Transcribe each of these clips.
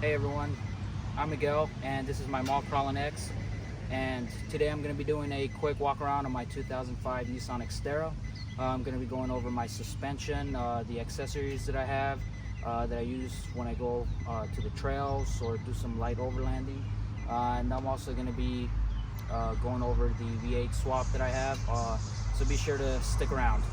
Hey everyone, I'm Miguel and this is my Mall Crawling X, and today I'm going to be doing a quick walk around on my 2005 Nissan Xterra. I'm going to be going over my suspension, the accessories that I have that I use when I go to the trails or do some light overlanding, and I'm also going to be going over the V8 swap that I have, so be sure to stick around.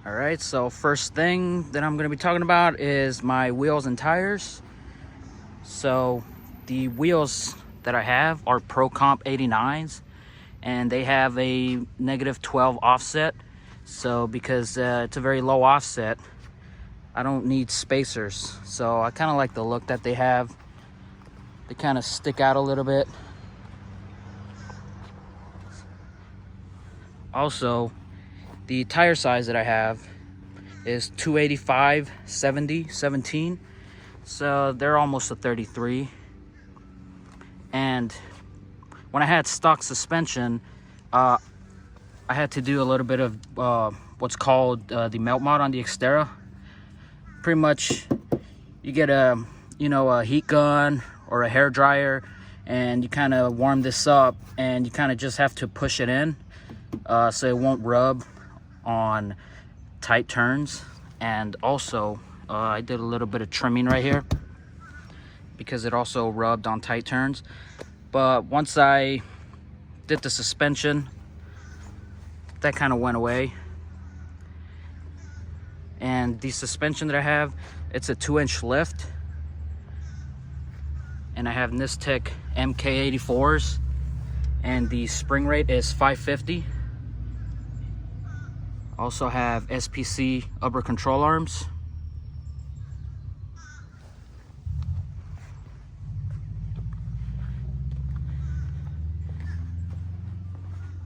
All right, so first thing that I'm going to be talking about is my wheels and tires. So the wheels that I have are Pro Comp 89s, and they have a -12 offset. So because it's a very low offset, I don't need spacers. So I kind of like the look that they have. They kind of stick out a little bit. Also, the tire size that I have is 285/70/17, so they're almost a 33. And when I had stock suspension, I had to do a little bit of what's called the melt mod on the Xterra. Pretty much, you get a heat gun or a hair dryer, and you kind of warm this up, and you kind of just have to push it in so it won't rub on tight turns. And also I did a little bit of trimming right here because it also rubbed on tight turns. But once I did the suspension, that kind of went away. And the suspension that I have, it's a 2-inch lift, and I have Nisstec MK84s, and the spring rate is 550. Also have SPC upper control arms.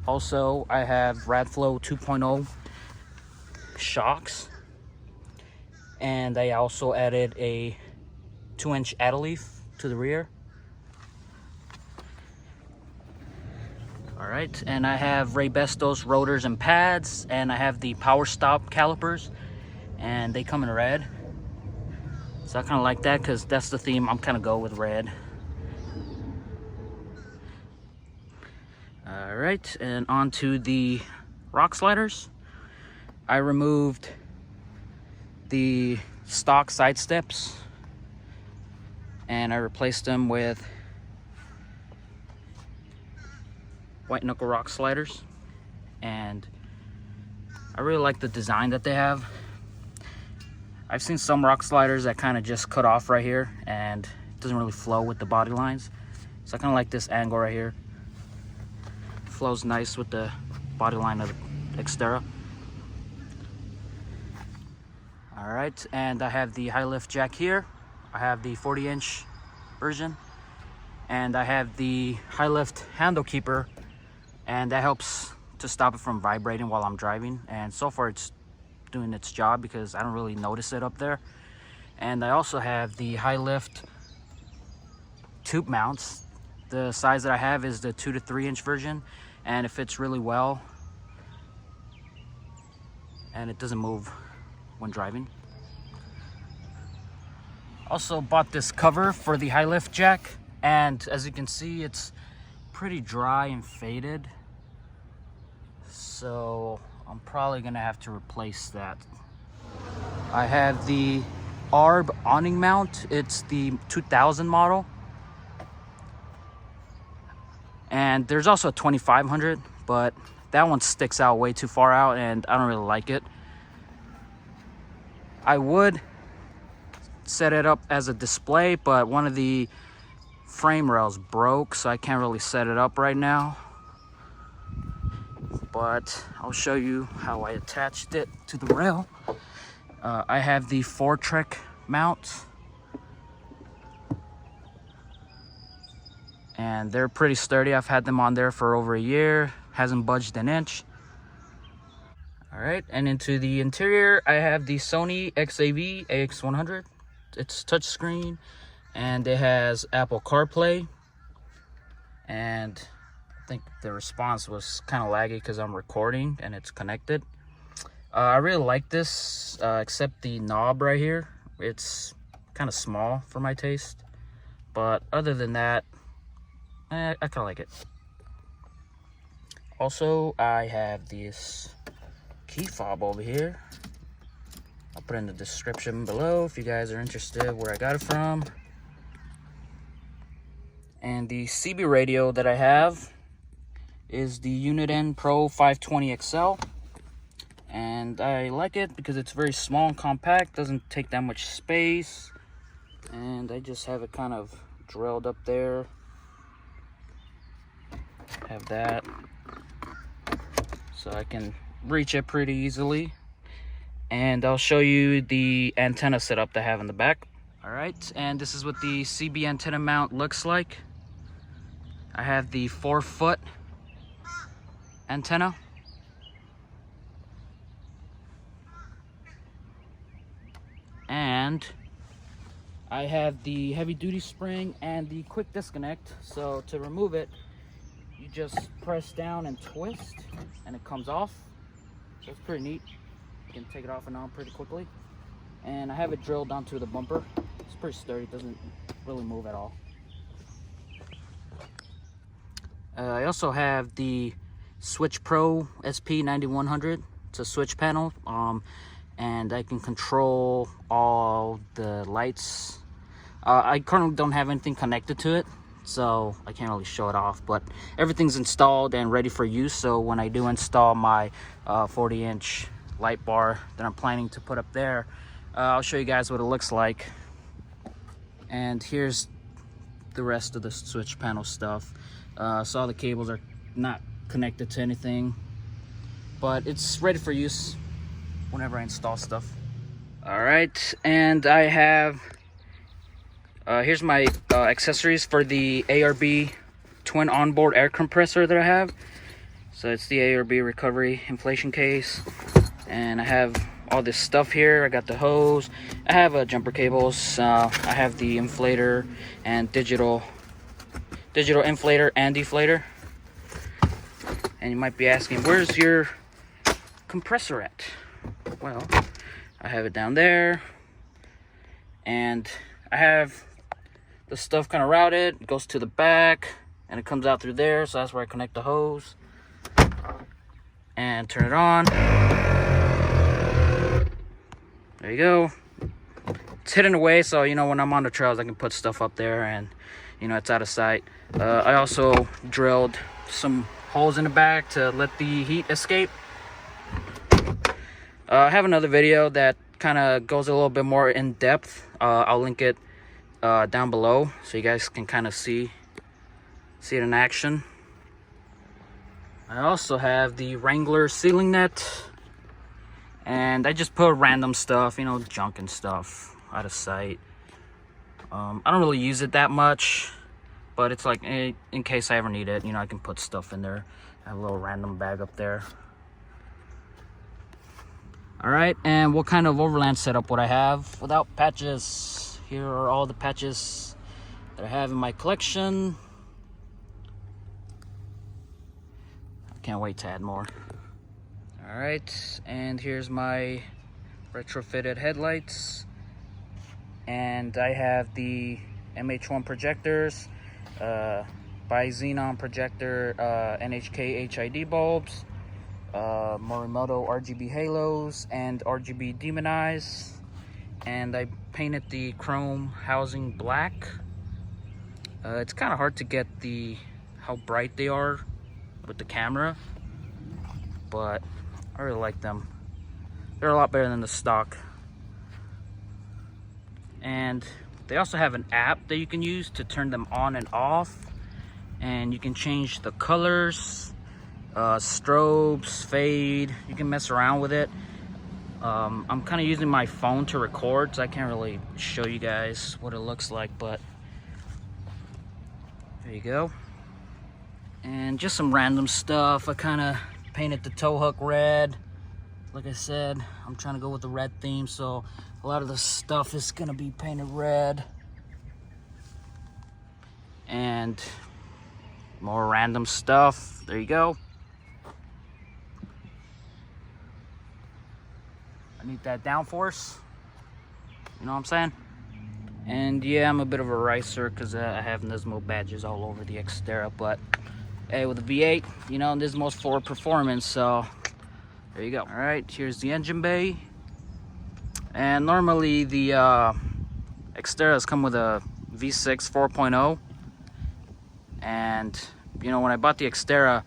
Also, I have Radflo 2.0 shocks, and I also added a 2-inch Audi to the rear. All right, and I have Raybestos rotors and pads, and I have the power stop calipers, and they come in red. So I kind of like that because that's the theme. I'm kind of go with red. All right, and on to the rock sliders. I removed the stock side steps, and I replaced them with white knuckle rock sliders, and I really like the design that they have. I've seen some rock sliders that kind of just cut off right here and it doesn't really flow with the body lines, so I kind of like this angle right here. It flows nice with the body line of the Xterra. All right, and I have the high lift jack here. I have the 40-inch version, and I have the high lift handle keeper, and that helps to stop it from vibrating while I'm driving. And so far it's doing its job because I don't really notice it up there. And I also have the high lift tube mounts. The size that I have is the 2 to 3-inch version, and it fits really well, and it doesn't move when driving. Also bought this cover for the high lift jack, and as you can see, it's pretty dry and faded, so I'm probably gonna have to replace that. I have the ARB awning mount. It's the 2000 model, and there's also a 2500, but that one sticks out way too far out and I don't really like it. I would set it up as a display, but one of the frame rails broke, so I can't really set it up right now. But I'll show you how I attached it to the rail. I have the 4-Trek mount, and they're pretty sturdy. I've had them on there for over a year, hasn't budged an inch. All right, and into the interior, I have the Sony XAV AX100. It's touchscreen, and it has Apple CarPlay. And I think the response was kind of laggy because I'm recording and it's connected. I really like this, except the knob right here. It's kind of small for my taste. But other than that, I kind of like it. Also, I have this key fob over here. I'll put it in the description below if you guys are interested where I got it from. And the CB radio that I have is the Uniden Pro 520 XL. And I like it because it's very small and compact, doesn't take that much space. And I just have it kind of drilled up there. Have that. So I can reach it pretty easily. And I'll show you the antenna setup that I have in the back. Alright, and this is what the CB antenna mount looks like. I have the 4-foot antenna. And I have the heavy duty spring and the quick disconnect. So to remove it, you just press down and twist and it comes off. So it's pretty neat. You can take it off and on pretty quickly. And I have it drilled onto the bumper. It's pretty sturdy, it doesn't really move at all. I also have the Switch Pro SP9100. It's a switch panel, and I can control all the lights. I currently don't have anything connected to it, so I can't really show it off, but everything's installed and ready for use. So when I do install my 40-inch light bar that I'm planning to put up there, I'll show you guys what it looks like. And here's the rest of the switch panel stuff. So all the cables are not connected to anything, but it's ready for use whenever I install stuff. All right, and I have here's my accessories for the ARB twin onboard air compressor that I have. So it's the ARB recovery inflation case, and I have all this stuff here. I got the hose, I have jumper cables, I have the inflator and digital inflator and deflator. And you might be asking, where's your compressor at? Well, I have it down there, and I have the stuff kind of routed. It goes to the back and it comes out through there, so that's where I connect the hose and turn it on. There you go. It's hidden away, so you know, when I'm on the trails I can put stuff up there and you know, it's out of sight. I also drilled some holes in the back to let the heat escape. I have another video that kind of goes a little bit more in depth. I'll link it down below so you guys can kind of see it in action. I also have the Wrangler ceiling net, and I just put random stuff, you know, junk and stuff out of sight. I don't really use it that much, but it's like in case I ever need it, you know, I can put stuff in there. I have a little random bag up there. All right, and what kind of overland setup would I have without patches? Here are all the patches that I have in my collection. I can't wait to add more. All right, and here's my retrofitted headlights. And I have the MH1 projectors, bi-xenon projector, NHK HID bulbs, Morimoto RGB halos, and RGB demon eyes. And I painted the chrome housing black. It's kind of hard to get how bright they are with the camera, but I really like them. They're a lot better than the stock. And they also have an app that you can use to turn them on and off, and you can change the colors, strobes, fade. You can mess around with it. I'm kind of using my phone to record, so I can't really show you guys what it looks like, but there you go. And just some random stuff. I kind of painted the tow hook red, like I said, I'm trying to go with the red theme, so a lot of the stuff is gonna be painted red. And more random stuff. There you go. I need that downforce. You know what I'm saying? And yeah, I'm a bit of a ricer because I have Nismo badges all over the Xterra, but hey, with the V8, you know, Nismo's for performance, so there you go. All right, here's the engine bay. And normally the Xterras come with a V6 4.0. And, you know, when I bought the Xterra,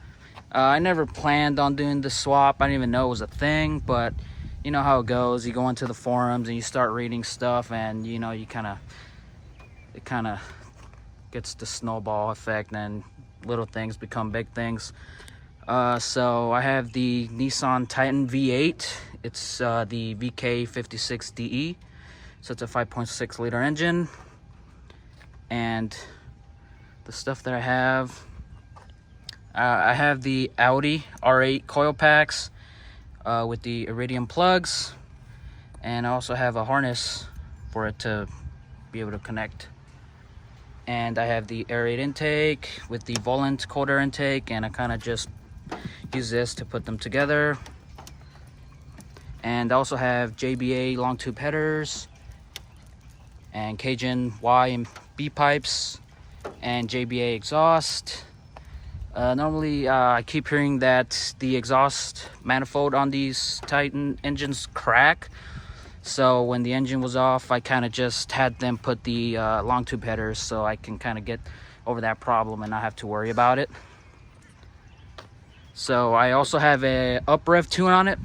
I never planned on doing the swap. I didn't even know it was a thing, but you know how it goes. You go into the forums and you start reading stuff, and, you know, it kind of gets the snowball effect, and little things become big things. So I have the Nissan Titan V8. It's the VK56 DE. So it's a 5.6 liter engine. And the stuff that I have the Audi R8 coil packs with the Iridium plugs. And I also have a harness for it to be able to connect. And I have the Airraid intake with the Volant cold air intake, and I kind of just use this to put them together. And I also have JBA long tube headers and Cajun Y and B pipes and JBA exhaust. Normally I keep hearing that the exhaust manifold on these Titan engines crack. So when the engine was off, I kind of just had them put the long tube headers so I can kind of get over that problem and not have to worry about it. So I also have a UpRev Tune on it,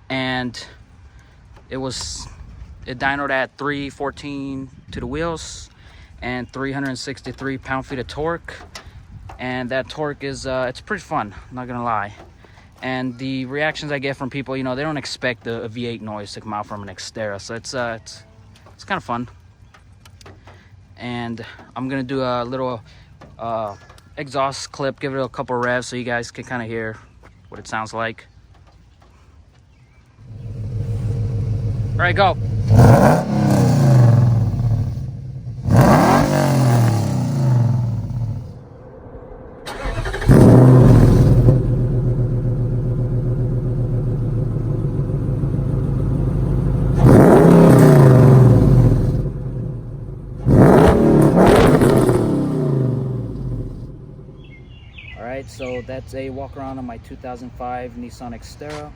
and it dynoed at 314 to the wheels and 363 pound-feet of torque. And that torque is it's pretty fun, I'm not gonna lie. And the reactions I get from people, you know, they don't expect a V8 noise to come out from an Xterra, so it's kind of fun. And I'm gonna do a little exhaust clip, give it a couple revs so you guys can kind of hear what it sounds like. All right, go. So that's a walk around on my 2005 Nissan Xterra.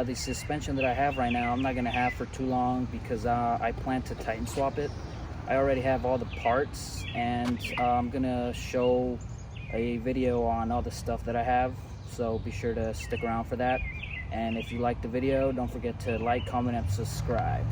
The suspension that I have right now, I'm not gonna have for too long because I plan to Titan swap it. I already have all the parts, and I'm gonna show a video on all the stuff that I have, so be sure to stick around for that. And if you like the video, don't forget to like, comment, and subscribe.